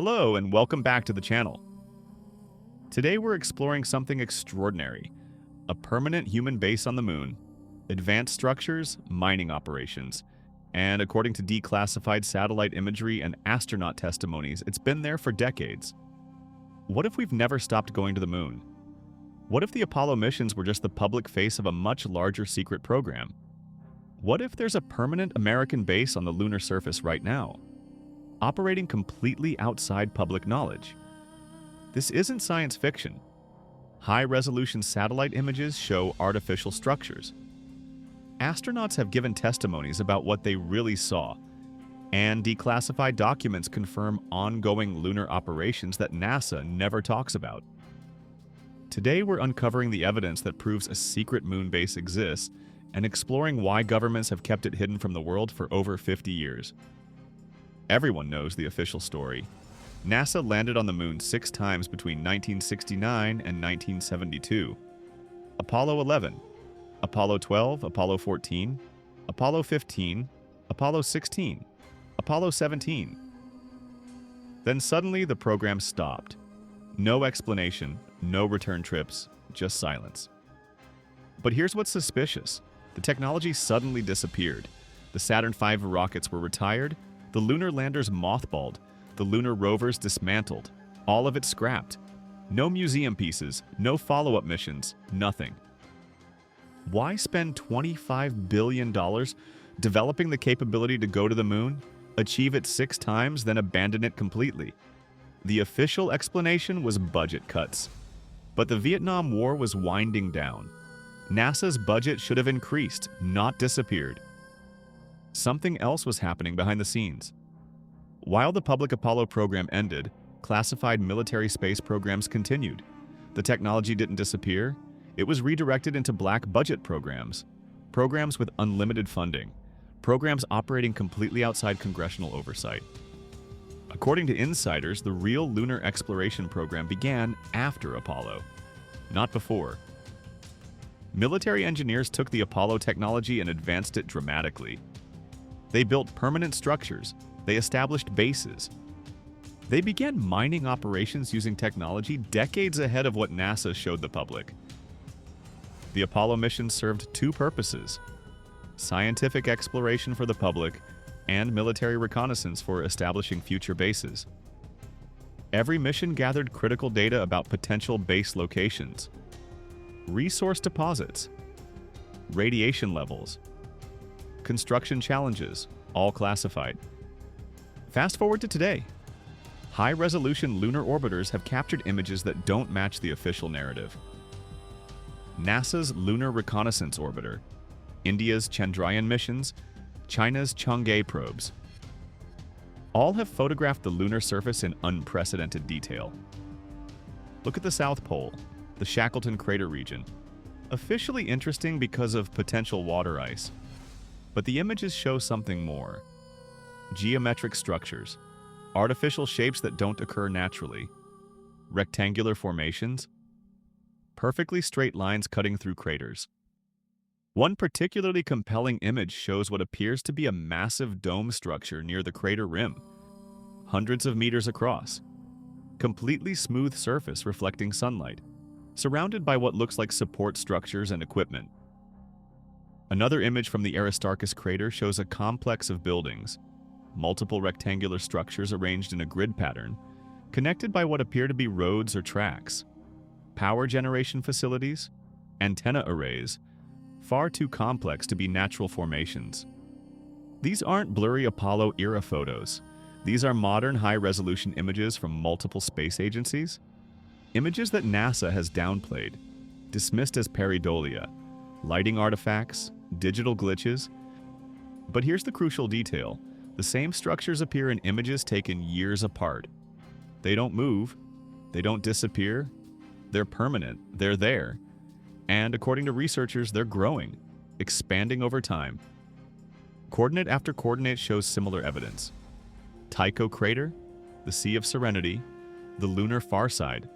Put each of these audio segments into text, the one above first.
Hello and welcome back to the channel. Today we're exploring something extraordinary, a permanent human base on the moon, advanced structures, mining operations, and according to declassified satellite imagery and astronaut testimonies, it's been there for decades. What if we've never stopped going to the moon? What if the Apollo missions were just the public face of a much larger secret program? What if there's a permanent American base on the lunar surface right now, operating completely outside public knowledge? This isn't science fiction. High-resolution satellite images show artificial structures. Astronauts have given testimonies about what they really saw, and declassified documents confirm ongoing lunar operations that NASA never talks about. Today we're uncovering the evidence that proves a secret moon base exists and exploring why governments have kept it hidden from the world for over 50 years. Everyone knows the official story. NASA landed on the moon 6 times between 1969 and 1972. Apollo 11, Apollo 12, Apollo 14, Apollo 15, Apollo 16, Apollo 17. Then suddenly the program stopped. No explanation, no return trips, just silence. But here's what's suspicious. The technology suddenly disappeared. The Saturn V rockets were retired, the lunar landers mothballed, the lunar rovers dismantled, all of it scrapped. No museum pieces, no follow-up missions, nothing. Why spend $25 billion developing the capability to go to the moon, achieve it 6 times, then abandon it completely? The official explanation was budget cuts. But the Vietnam War was winding down. NASA's budget should have increased, not disappeared. Something else was happening behind the scenes. While the public Apollo program ended, classified military space programs continued. The technology didn't disappear. It was redirected into black budget programs, programs with unlimited funding, programs operating completely outside congressional oversight. According to insiders, the real lunar exploration program began after Apollo, not before. Military engineers took the Apollo technology and advanced it dramatically. They built permanent structures. They established bases. They began mining operations using technology decades ahead of what NASA showed the public. The Apollo mission served 2 purposes: scientific exploration for the public and military reconnaissance for establishing future bases. Every mission gathered critical data about potential base locations, resource deposits, radiation levels, construction challenges, all classified. Fast forward to today. High-resolution lunar orbiters have captured images that don't match the official narrative. NASA's Lunar Reconnaissance Orbiter, India's Chandrayaan missions, China's Chang'e probes. All have photographed the lunar surface in unprecedented detail. Look at the South Pole, the Shackleton Crater region. Officially interesting because of potential water ice. But the images show something more. Geometric structures, artificial shapes that don't occur naturally, rectangular formations, perfectly straight lines cutting through craters. One particularly compelling image shows what appears to be a massive dome structure near the crater rim, hundreds of meters across. Completely smooth surface reflecting sunlight, surrounded by what looks like support structures and equipment. Another image from the Aristarchus crater shows a complex of buildings, multiple rectangular structures arranged in a grid pattern, connected by what appear to be roads or tracks. Power generation facilities, antenna arrays, far too complex to be natural formations. These aren't blurry Apollo-era photos. These are modern high-resolution images from multiple space agencies. Images that NASA has downplayed, dismissed as pareidolia, lighting artifacts, digital glitches. But here's the crucial detail. The same structures appear in images taken years apart. They don't move. They don't disappear. They're permanent. They're there. And according to researchers, they're growing, expanding over time. Coordinate after coordinate shows similar evidence. Tycho crater, the Sea of Serenity, the lunar far side.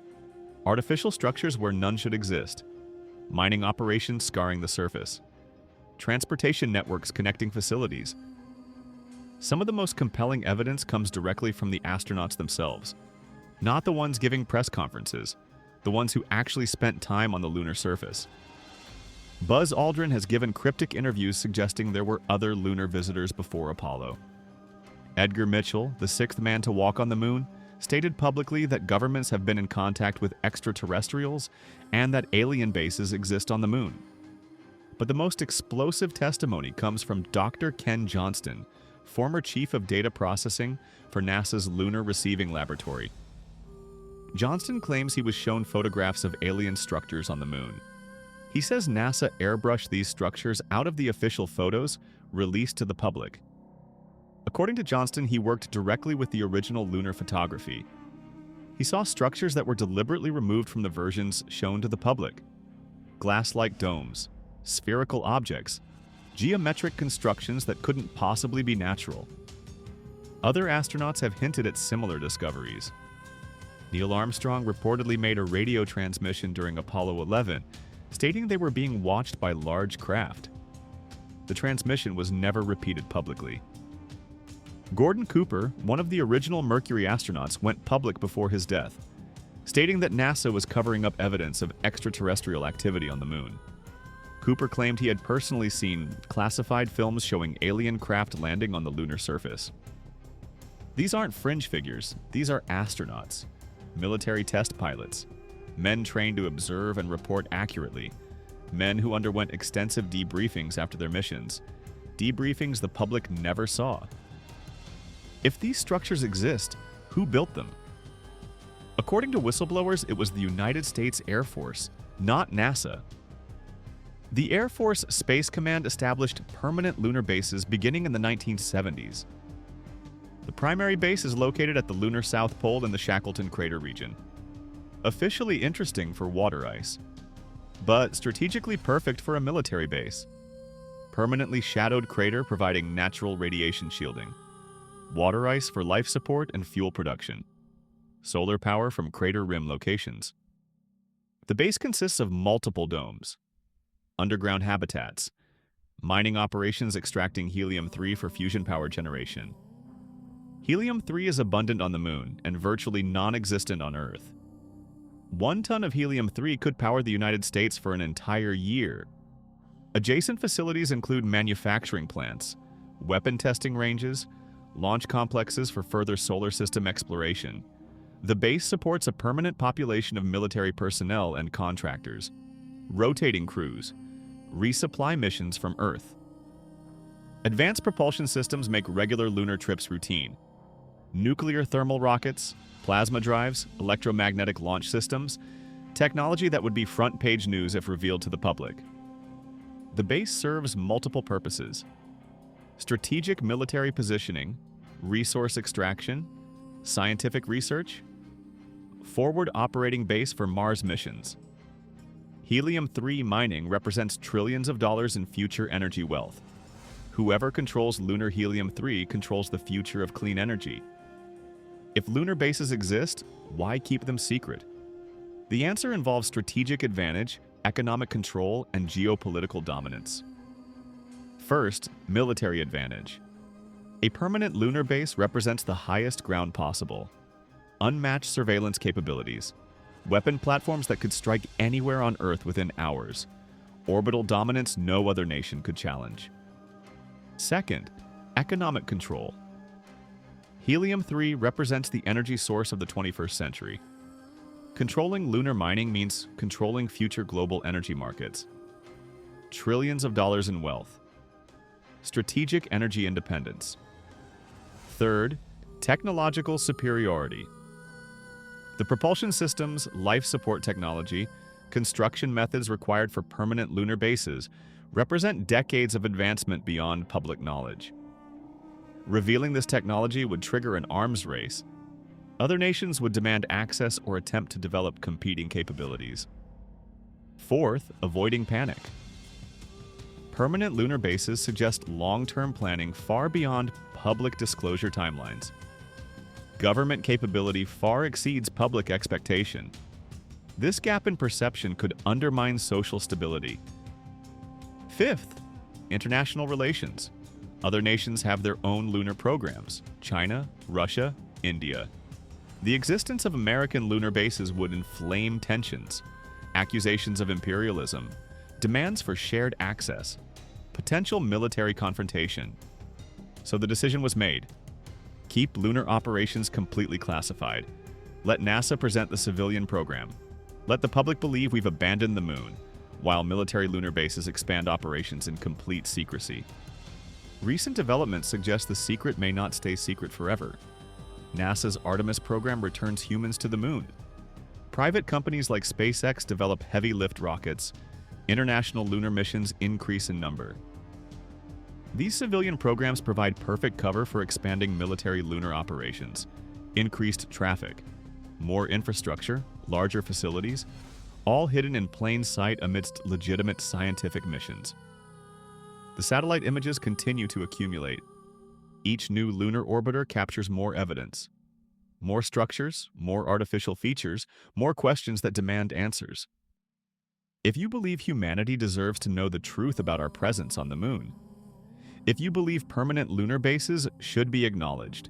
Artificial structures where none should exist. Mining operations scarring the surface. Transportation networks connecting facilities. Some of the most compelling evidence comes directly from the astronauts themselves, not the ones giving press conferences, the ones who actually spent time on the lunar surface. Buzz Aldrin has given cryptic interviews suggesting there were other lunar visitors before Apollo. Edgar Mitchell, the sixth man to walk on the moon, stated publicly that governments have been in contact with extraterrestrials and that alien bases exist on the moon. But the most explosive testimony comes from Dr. Ken Johnston, former chief of data processing for NASA's Lunar Receiving Laboratory. Johnston claims he was shown photographs of alien structures on the moon. He says NASA airbrushed these structures out of the official photos released to the public. According to Johnston, he worked directly with the original lunar photography. He saw structures that were deliberately removed from the versions shown to the public. Glass-like domes, spherical objects, geometric constructions that couldn't possibly be natural. Other astronauts have hinted at similar discoveries. Neil Armstrong reportedly made a radio transmission during Apollo 11, stating they were being watched by large craft. The transmission was never repeated publicly. Gordon Cooper, one of the original Mercury astronauts, went public before his death, stating that NASA was covering up evidence of extraterrestrial activity on the moon. Cooper claimed he had personally seen classified films showing alien craft landing on the lunar surface. These aren't fringe figures, these are astronauts, military test pilots, men trained to observe and report accurately, men who underwent extensive debriefings after their missions, debriefings the public never saw. If these structures exist, who built them? According to whistleblowers, it was the United States Air Force, not NASA. The Air Force Space Command established permanent lunar bases beginning in the 1970s. The primary base is located at the lunar South Pole in the Shackleton Crater region. Officially interesting for water ice, but strategically perfect for a military base. Permanently shadowed crater providing natural radiation shielding. Water ice for life support and fuel production. Solar power from crater rim locations. The base consists of multiple domes, underground habitats, mining operations extracting helium-3 for fusion power generation. Helium-3 is abundant on the moon and virtually non-existent on Earth. 1 ton of helium-3 could power the United States for an entire year. Adjacent facilities include manufacturing plants, weapon testing ranges, launch complexes for further solar system exploration. The base supports a permanent population of military personnel and contractors, rotating crews, resupply missions from Earth. Advanced propulsion systems make regular lunar trips routine. Nuclear thermal rockets, plasma drives, electromagnetic launch systems, technology that would be front-page news if revealed to the public. The base serves multiple purposes: strategic military positioning, resource extraction, scientific research, forward operating base for Mars missions. Helium-3 mining represents trillions of dollars in future energy wealth. Whoever controls lunar helium-3 controls the future of clean energy. If lunar bases exist, why keep them secret? The answer involves strategic advantage, economic control, and geopolitical dominance. First, military advantage. A permanent lunar base represents the highest ground possible. Unmatched surveillance capabilities. Weapon platforms that could strike anywhere on Earth within hours. Orbital dominance no other nation could challenge. Second, economic control. Helium-3 represents the energy source of the 21st century. Controlling lunar mining means controlling future global energy markets. Trillions of dollars in wealth. Strategic energy independence. Third, technological superiority. The propulsion systems, life support technology, construction methods required for permanent lunar bases represent decades of advancement beyond public knowledge. Revealing this technology would trigger an arms race. Other nations would demand access or attempt to develop competing capabilities. Fourth, avoiding panic. Permanent lunar bases suggest long-term planning far beyond public disclosure timelines. Government capability far exceeds public expectation. This gap in perception could undermine social stability. Fifth, international relations. Other nations have their own lunar programs: China, Russia, India. The existence of American lunar bases would inflame tensions, accusations of imperialism, demands for shared access, potential military confrontation. So the decision was made. Keep lunar operations completely classified. Let NASA present the civilian program. Let the public believe we've abandoned the moon, while military lunar bases expand operations in complete secrecy. Recent developments suggest the secret may not stay secret forever. NASA's Artemis program returns humans to the moon. Private companies like SpaceX develop heavy lift rockets. International lunar missions increase in number. These civilian programs provide perfect cover for expanding military lunar operations, increased traffic, more infrastructure, larger facilities, all hidden in plain sight amidst legitimate scientific missions. The satellite images continue to accumulate. Each new lunar orbiter captures more evidence. More structures, more artificial features, more questions that demand answers. If you believe humanity deserves to know the truth about our presence on the moon, if you believe permanent lunar bases should be acknowledged,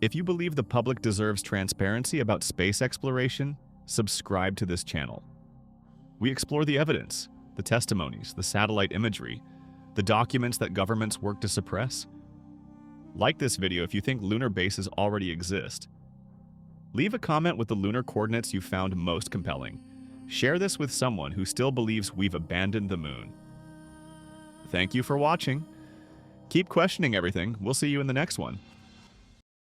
if you believe the public deserves transparency about space exploration, subscribe to this channel. We explore the evidence, the testimonies, the satellite imagery, the documents that governments work to suppress. Like this video if you think lunar bases already exist. Leave a comment with the lunar coordinates you found most compelling. Share this with someone who still believes we've abandoned the moon. Thank you for watching. Keep questioning everything. We'll see you in the next one.